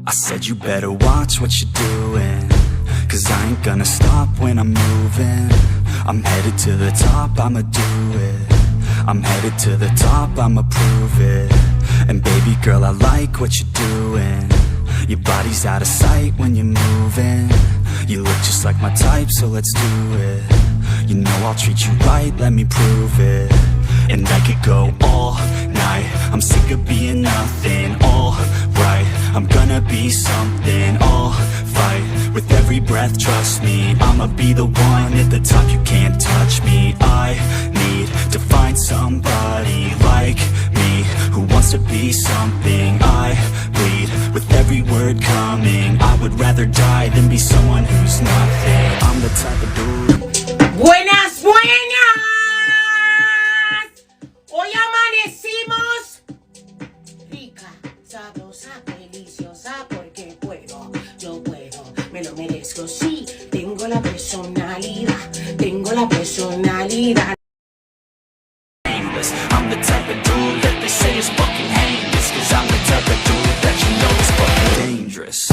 I said you better watch what you're doing, 'cause I ain't gonna stop when I'm moving. I'm headed to the top, I'ma do it. I'm headed to the top, I'ma prove it. And baby girl, I like what you're doing. Your body's out of sight when you're moving. You look just like my type, so let's do it. You know I'll treat you right, let me prove it. And I could go all night, I'm sick of being nothing. All right, I'm gonna be something. I'll fight with every breath, trust me. I'ma be the one at the top, you can't touch me. I need to find somebody like me, who wants to be something. I bleed with every word coming. I would rather die than be someone who's nothing. I'm the type of dude. Buenas, buenas. Hoy amanecimos rica, sabrosa, deliciosa, porque puedo, yo puedo, me lo merezco. Sí, tengo la personalidad, tengo la personalidad. I'm the type of dude that they say is fucking heinous, 'cause I'm the type of dude that you know is fucking dangerous.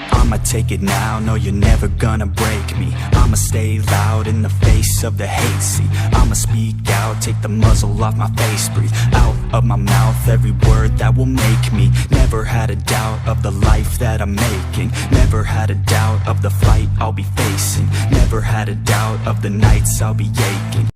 I'ma take it now, no you're never gonna break me. I'ma stay loud in the face of the hate, see. I'ma speak out, take the muzzle off my face. Breathe out of my mouth every word that will make me. Never had a doubt of the life that I'm making. Never had a doubt of the fight I'll be facing. Never had a doubt of the nights I'll be aching.